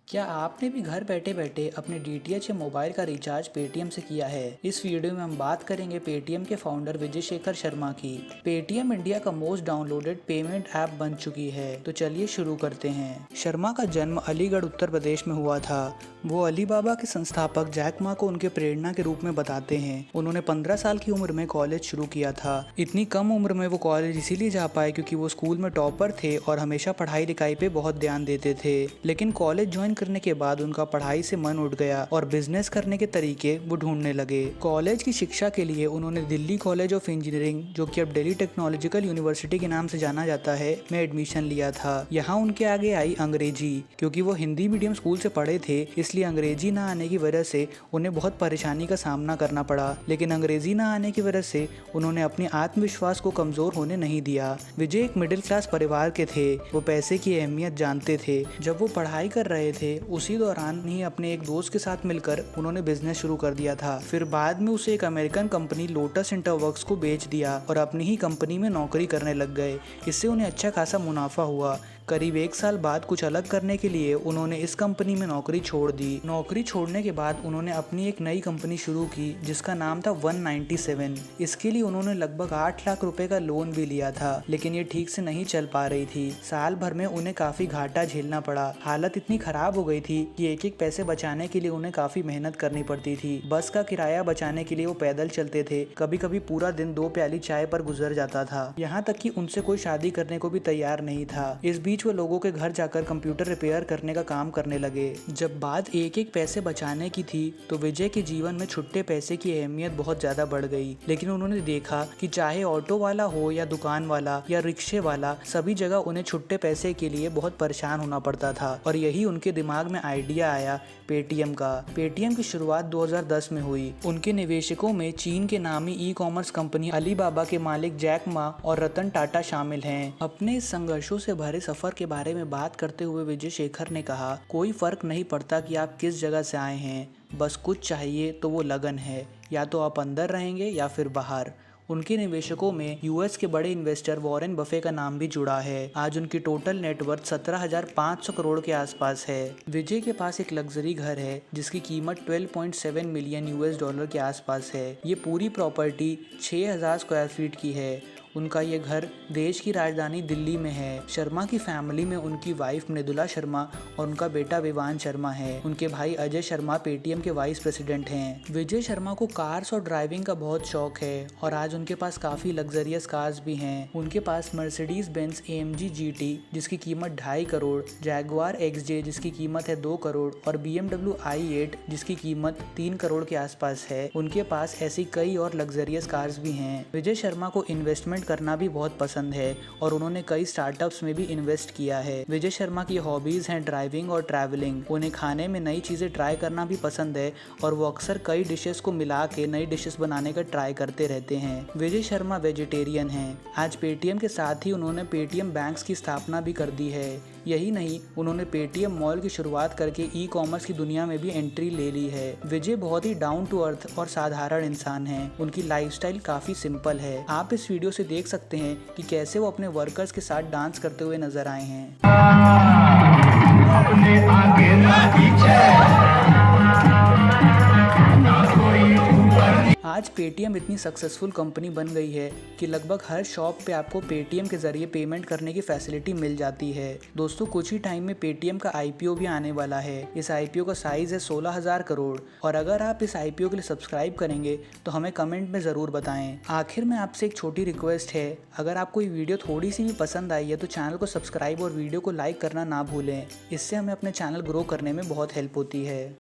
क्या आपने भी घर बैठे बैठे अपने डीटीएच या मोबाइल का रिचार्ज पेटीएम से किया है? इस वीडियो में हम बात करेंगे पेटीएम के फाउंडर विजय शेखर शर्मा की। पेटीएम इंडिया का मोस्ट डाउनलोडेड पेमेंट ऐप बन चुकी है। तो चलिए शुरू करते हैं। शर्मा का जन्म अलीगढ़ उत्तर प्रदेश में हुआ था। वो अलीबाबा के संस्थापक जैक मा को उनके प्रेरणा के रूप में बताते हैं। उन्होंने 15 साल की उम्र में कॉलेज शुरू किया था। इतनी कम उम्र में वो कॉलेज इसीलिए जा पाए क्योंकि वो स्कूल में टॉपर थे और हमेशा पढ़ाई लिखाई पे बहुत ध्यान देते थे। लेकिन कॉलेज ज्वाइन करने के बाद उनका पढ़ाई से मन उठ गया और बिजनेस करने के तरीके वो ढूंढने लगे। कॉलेज की शिक्षा के लिए उन्होंने दिल्ली कॉलेज ऑफ इंजीनियरिंग, जो कि अब दिल्ली टेक्नोलॉजिकल यूनिवर्सिटी के नाम से जाना जाता है, में एडमिशन लिया था। यहाँ उनके आगे आई अंग्रेजी। क्योंकि वो हिंदी मीडियम स्कूल से पढ़े थे, इसलिए अंग्रेजी ना आने की वजह से उन्हें बहुत परेशानी का सामना करना पड़ा। लेकिन अंग्रेजी ना आने की वजह से उन्होंने अपने आत्मविश्वास को कमजोर होने नहीं दिया। विजय एक मिडिल क्लास परिवार के थे। वो पैसे की अहमियत जानते थे। जब वो पढ़ाई कर रहे थे उसी दौरान ही अपने एक दोस्त के साथ मिलकर उन्होंने बिजनेस शुरू कर दिया था। फिर बाद में उसे एक अमेरिकन कंपनी लोटस इंटरवर्क्स को बेच दिया और अपनी ही कंपनी में नौकरी करने लग गए। इससे उन्हें अच्छा खासा मुनाफा हुआ। करीब 1 साल बाद कुछ अलग करने के लिए उन्होंने इस कंपनी में नौकरी छोड़ दी। नौकरी छोड़ने के बाद उन्होंने अपनी एक नई कंपनी शुरू की जिसका नाम था 197। इसके लिए उन्होंने लगभग 8 लाख रुपए का लोन भी लिया था, लेकिन ये ठीक से नहीं चल पा रही थी। साल भर में उन्हें काफी घाटा झेलना पड़ा। हालत इतनी खराब हो गई थी कि एक एक पैसे बचाने के लिए उन्हें काफी मेहनत करनी पड़ती थी। बस का किराया बचाने के लिए वो पैदल चलते थे। कभी कभी पूरा दिन 2 प्याली चाय पर गुजर जाता था। यहाँ तक कि उनसे कोई शादी करने को भी तैयार नहीं था। इस बीच वो लोगों के घर जाकर कंप्यूटर रिपेयर करने का काम करने लगे। जब बात एक एक पैसे बचाने की थी तो विजय के जीवन में छुट्टे पैसे की अहमियत बहुत ज्यादा बढ़ गई। लेकिन उन्होंने देखा कि चाहे ऑटो वाला हो या दुकान वाला या रिक्शे वाला, सभी जगह उन्हें छुट्टे पैसे के लिए बहुत परेशान होना पड़ता था। और यही उनके दिमाग में आइडिया आया पेटीएम का। पेटीएम की शुरुआत 2010 में हुई। उनके निवेशकों में चीन के नामी ई कॉमर्स कंपनी अलीबाबा के मालिक जैक मा और रतन टाटा शामिल हैं। अपने इस संघर्षों से भरे सफर के बारे में बात करते हुए विजय शेखर ने कहा, कोई फर्क नहीं पड़ता कि आप किस जगह से आए हैं, बस कुछ चाहिए तो वो लगन है। या तो आप अंदर रहेंगे या फिर बाहर। उनके निवेशकों में यूएस के बड़े इन्वेस्टर वॉरेन बफे का नाम भी जुड़ा है। आज उनकी टोटल नेटवर्थ 17,500 करोड़ के आसपास है। विजय के पास एक लग्जरी घर है जिसकी कीमत 12.7 मिलियन यूएस डॉलर के आसपास है। ये पूरी प्रॉपर्टी 6,000 स्क्वायर फीट की है। उनका ये घर देश की राजधानी दिल्ली में है। शर्मा की फैमिली में उनकी वाइफ मृदुला शर्मा और उनका बेटा विवान शर्मा है। उनके भाई अजय शर्मा पेटीएम के वाइस प्रेसिडेंट हैं। विजय शर्मा को कार्स और ड्राइविंग का बहुत शौक है और आज उनके पास काफी लग्जरियस कार्स भी हैं। उनके पास मर्सिडीज बेंज AMG GT जिसकी कीमत 2.5 करोड़, जैगुआर XJ जिसकी कीमत है 2 करोड़ और BMW i8 जिसकी कीमत 3 करोड़ के आसपास है। उनके पास ऐसी कई और लग्जरियस कार्स भी हैं। विजय शर्मा को इन्वेस्टमेंट करना भी बहुत पसंद है और उन्होंने कई स्टार्टअप्स में भी इन्वेस्ट किया है। विजय शर्मा की हॉबीज हैं ड्राइविंग और ट्रैवलिंग। उन्हें खाने में नई चीजें ट्राई करना भी पसंद है और वो अक्सर कई डिशेस को मिला के नई डिशेस बनाने का ट्राई करते रहते हैं। विजय शर्मा वेजिटेरियन हैं। आज पेटीएम के साथ ही उन्होंने पेटीएम बैंक्स की स्थापना भी कर दी है। यही नहीं, उन्होंने पेटीएम मॉल की शुरुआत करके ई कॉमर्स की दुनिया में भी एंट्री ले ली है। विजय बहुत ही डाउन टू अर्थ और साधारण इंसान हैं। उनकी लाइफस्टाइल काफी सिंपल है। आप इस वीडियो से देख सकते हैं कि कैसे वो अपने वर्कर्स के साथ डांस करते हुए नजर आए हैं। आज पेटीएम इतनी सक्सेसफुल कंपनी बन गई है कि लगभग हर शॉप पे आपको पेटीएम के जरिए पेमेंट करने की फैसिलिटी मिल जाती है। दोस्तों, कुछ ही टाइम में पेटीएम का IPO भी आने वाला है। इस IPO का साइज है 16,000 करोड़ और अगर आप इस IPO के लिए सब्सक्राइब करेंगे तो हमें कमेंट में ज़रूर बताएं। आखिर में आपसे एक छोटी रिक्वेस्ट है, अगर आपको ये वीडियो थोड़ी सी भी पसंद आई है तो चैनल को सब्सक्राइब और वीडियो को लाइक करना ना भूलें। इससे हमें अपने चैनल ग्रो करने में बहुत हेल्प होती है।